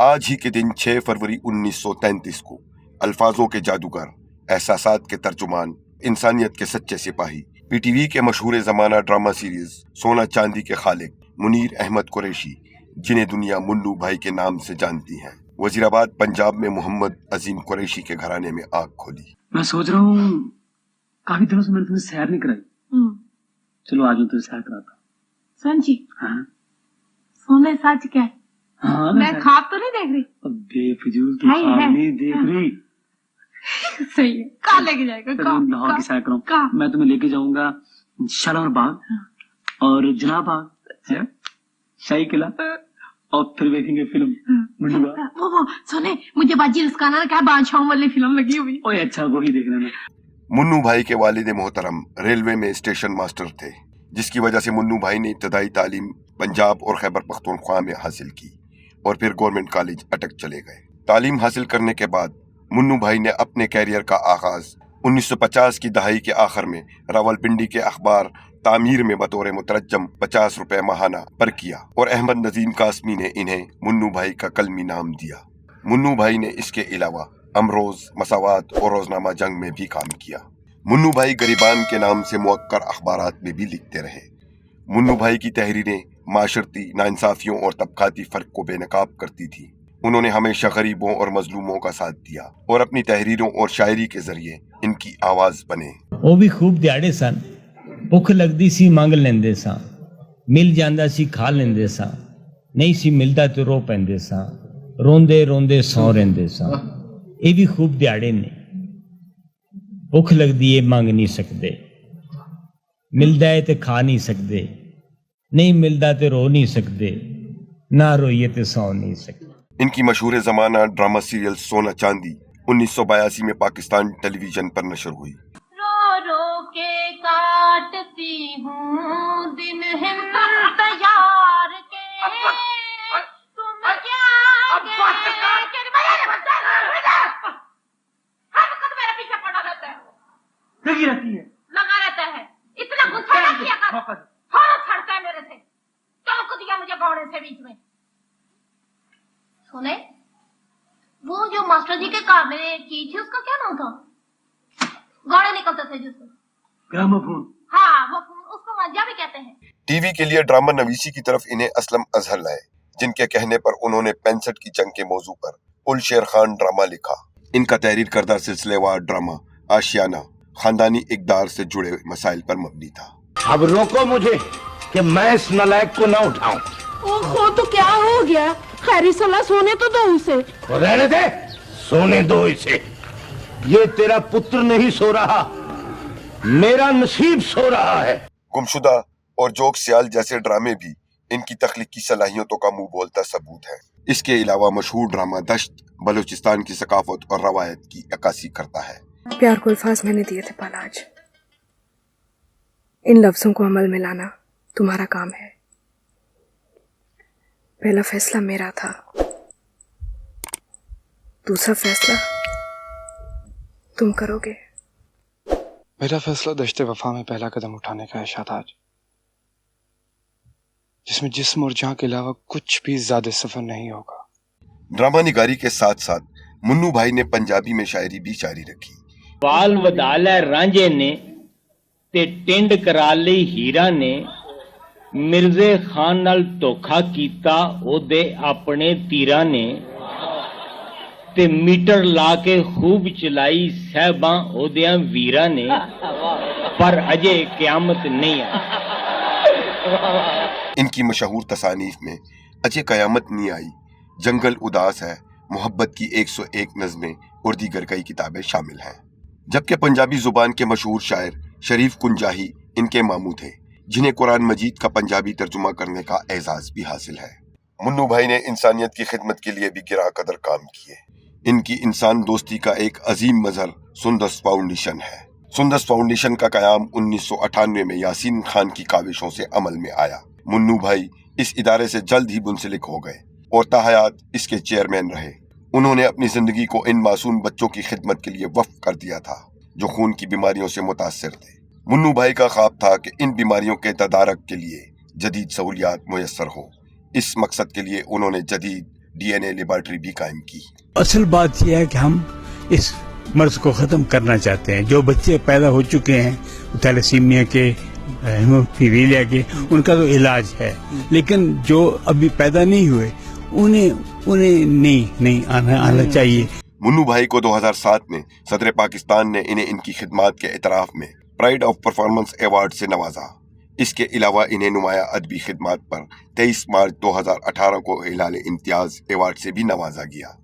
आज ही के दिन 6 फरवरी 1933 को अल्फाजों के जादूगर, एहसासात के तर्जुमान, इंसानियत के सच्चे सिपाही, पीटीवी के मशहूर ज़माना ड्रामा सीरीज सोना चांदी के खालिक मुनीर अहमद कुरैशी, जिन्हें दुनिया मुन्नू भाई के नाम से जानती है, वजीराबाद पंजाब में मोहम्मद अजीम कुरैशी के घराने में आग खोली। मैं सोच रहा हूँ काफी दिनों से मैंने तुम्हें सैर नहीं कराई। चलो आज मैं तुझे सैर कराता हूँ। संजी, हाँ सोने सच क्या है? हाँ मैं ख्वाब तो नहीं देख रही? अब बेफिजूल की है। ख्वाब नहीं देख रही। सही है। कहाँ लेके जाएगा? लाहौर की सैर कराऊं। कहाँ? मैं तुम्हें लेके जाऊंगा शालीमार बाग और जनाब बाग, शाही किला, और फिर देखेंगे फिल्म मुन्नू भाई। वो सोने, मुझे बाजी रुस्काना ने कहा बादशाहों वाली फिल्म लगी हुई। ओए अच्छा, वही देख लेना। मुन्नू भाई के वालिद मोहतरम रेलवे में स्टेशन मास्टर थे, जिसकी वजह से मुन्नू भाई ने इब्तदाई तालीम पंजाब और खैबर पख्तूनख्वा में हासिल की और फिर गवर्नमेंट कॉलेज अटक चले गए। तालीम हासिल करने के बाद मुन्नू भाई ने अपने कैरियर का आगाज 1950 की दहाई के आखिर में रावलपिंडी के अखबार तामीर में बतौर मुतरज्जम 50 रुपए माहाना पर किया और अहमद नजीम कासमी ने इन्हें मुन्नू भाई का कलमी नाम दिया। मुन्नू भाई ने इसके अलावा अमरोज, मसावात और रोजनामा जंग में भी काम किया। मुन्नू भाई गरीबान के नाम से मुअक्कर अखबारात में भी लिखते रहे। मुन्नू भाई की तहरीरें माशरती नाइंसाफियों और तबकाती फर्क को बेनकाब करती थी। उन्होंने हमेशा गरीबों और मजलूमों का साथ दिया और अपनी तहरीरों और शायरी के जरिए इनकी आवाज बने। ਉਹ ਵੀ ਖੂਬ ਦਿਹਾੜੇ ਸਨ। ਭੁੱਖ ਲੱਗਦੀ ਸੀ ਮੰਗ ਲੈਂਦੇ ਸਾਂ, ਮਿਲ ਜਾਂਦਾ ਸੀ ਖਾ ਲੈਂਦੇ ਸਾਂ, ਨਹੀਂ ਸੀ ਮਿਲਦਾ ਤੇ ਰੋ ਪੈਂਦੇ ਸਾਂ, ਰੋਂਦੇ ਰੋਂਦੇ ਸੌ ਰਹਿੰਦੇ ਸਾਂ। ਇਹ ਵੀ ਖੂਬ ਦਿਹਾੜੇ ਨੇ। ਭੁੱਖ ਲੱਗਦੀ ਏ ਮੰਗ ਨਹੀਂ ਸਕਦੇ, ਮਿਲਦਾ ਏ ਤੇ ਖਾ ਨਹੀਂ ਸਕਦੇ, नहीं मिलता तो रो नहीं सकते, ना रोइए तो सौ नहीं सकते। इनकी मशहूर ज़माना ड्रामा सीरियल सोना चांदी 1982 में पाकिस्तान टेलीविजन पर नशर हुई। रो रो के काटती हूँ दिन इंतजार के, तुम क्या मेरे पीछे पड़ा रहता है, लगी रहती है, लगा रहता है। इतना गुस्सा नहीं किया कर, थोड़ा छड़ता है मेरे से, चौंक दिया मुझे गौड़े से बीच में। सुने, वो जो मास्टर जी के कार में की थी उसका क्या नाम था? गौड़े निकलते थे जिससे, ग्रामोफोन। हाँ, वो उसको मांझा भी कहते हैं। टीवी के लिए ड्रामा नवीसी की तरफ इन्हें असलम अजहर लाए, जिनके कहने पर उन्होंने 65 की जंग के मौजू पर उल शेर खान ड्रामा लिखा। इनका तहरीर करदा सिलसिलेवार ड्रामा आशियाना खानदानी इकदार से जुड़े मसाइल पर मबनी था। अब रोको मुझे कि मैं इस नलायक को न उठाऊं। ओहो, तो क्या हो गया? खैरी सलाह सोने तो दो उसे। रहने दे, सोने दो इसे। ये तेरा पुत्र नहीं सो रहा, मेरा नसीब सो रहा है। गुमशुदा और जोक सियाल जैसे ड्रामे भी इनकी तख्लीकी सलाहियतों का मुंह बोलता सबूत है। इसके अलावा मशहूर ड्रामा दश्त बलूचिस्तान की सकाफत और रवायत की अक्कासी करता है। प्यार को अल्फाज मैंने दिए थे पालाज, इन लफ्जों को अमल में लाना तुम्हारा काम है। पहला फैसला मेरा था, दूसरा फैसला तुम करोगे। मेरा फैसला दश्ते वफा में पहला कदम उठाने का है शाहताज, जिसमें जिस्म और जान के अलावा कुछ भी ज्यादा सफर नहीं होगा। ड्रामा निगारी के साथ साथ मुन्नू भाई ने पंजाबी में शायरी भी जारी रखी। वाल वदाला रांझे ने ते टिंड करा लई हीरा ने, मिर्जे खान नाल धोखा कीता ओदे अपने तीरा ने, ते मीटर ला के खूब चलाई सहबां ओदियां वीरा ने, पर अजे क़यामत नहीं आई। इनकी मशहूर तसानीफ में अजे क़यामत नहीं आई, जंगल उदास है, मोहब्बत की 101 नज़में और दीगर कई किताबें शामिल हैं। जबकि पंजाबी जुबान के मशहूर शायर शरीफ कुंजाही इनके मामू थे, जिन्हें कुरान मजीद का पंजाबी तर्जुमा करने का एजाज भी हासिल है। मुन्नू भाई ने इंसानियत की खिदमत के लिए भी गिरा कदर काम किए। इनकी इंसान दोस्ती का एक अजीम मजहर सुंदस फाउंडेशन है। सुंदस फाउंडेशन का कयाम 1998 में यासीन खान की काविशों से अमल में आया। मुन्नू भाई इस इदारे से जल्द ही मुंसलिक हो गए और ताहयात इसके चेयरमैन रहे। उन्होंने अपनी जिंदगी को इन मासूम बच्चों की खिदमत के लिए वक्फ कर दिया था, जो खून की बीमारियों से मुतासर थे। मुन्नू भाई का ख्वाब था कि इन बीमारियों के तदारक के लिए जदीद सहूलियात मुयस्सर हो। इस मकसद के लिए उन्होंने जदीद DNA लेबॉर्ट्री भी कायम की। असल बात यह है कि हम इस मर्ज को खत्म करना चाहते हैं। जो बच्चे पैदा हो चुके हैं थैलेसीमिया के, हीमोफीलिया के, उनका तो इलाज है, लेकिन जो अभी पैदा नहीं हुए उन्हें नहीं आना चाहिए। मुन्नू भाई को 2007 में सदर पाकिस्तान ने इन्हें इनकी खिदमात के एतराफ में प्राइड ऑफ परफॉर्मेंस अवार्ड से नवाजा। इसके अलावा इन्हें नुमाया अदबी खिदमात पर 23 मार्च 2018 को हिलाल इम्तियाज अवार्ड से भी नवाजा गया।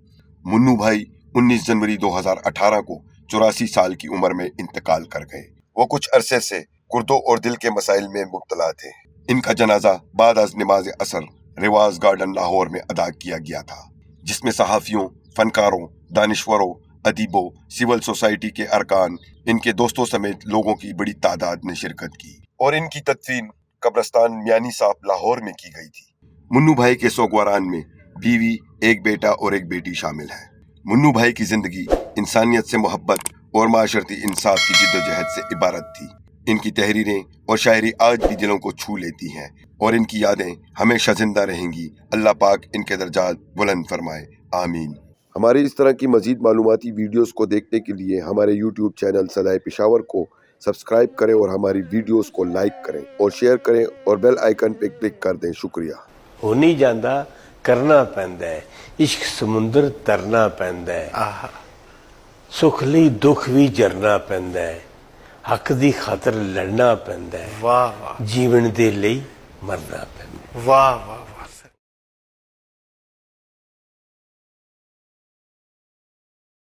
मुन्नू भाई 19 जनवरी 2018 को 84 साल की उम्र में इंतकाल कर गए। वो कुछ अरसे से गुर्दों और दिल के मसाइल में मुब्तला थे। इनका जनाजा बाद अज नमाज असर रिवाज गार्डन लाहौर में अदा किया गया था, जिसमें सहाफ़ियों, फनकारों, दानिश्वरों, अदीबों, सिविल सोसाइटी के अरकान, इनके दोस्तों समेत लोगों की बड़ी तादाद ने शिरकत की और इनकी तदफीन कब्रस्तान मियानी साहब लाहौर में की गई थी। मुन्नू भाई के सोगवारान में बीवी, एक बेटा और एक बेटी शामिल है। मुन्नू भाई की जिंदगी इंसानियत से मोहब्बत और माशरती इंसाफ की जिद्दोजहद से इबारत थी। इनकी तहरीरें और शायरी आज भी दिलों को छू लेती हैं और इनकी यादें हमेशा जिंदा रहेंगी। अल्लाह पाक इनके दर्जात बुलंद फरमाए, आमीन। हमारी इस तरह की मजीद मालूमाती वीडियोस को देखने के लिए हमारे यूट्यूब चैनल सदाए पेशावर को सब्सक्राइब करें और हमारी वीडियोस को लाइक करें और शेयर करें और बेल आइकन पे क्लिक कर दें। शुक्रिया। हो नहीं जाता, करना पैंदा है। इश्क समुंदर तरना पैंदा है। आहा, सुख लई दुख भी जरना पैंदा है। हक दी खातर लड़ना पैंदा है। वाह वाह। जीवन दे लई मरना पैंदा है। वाह वाह।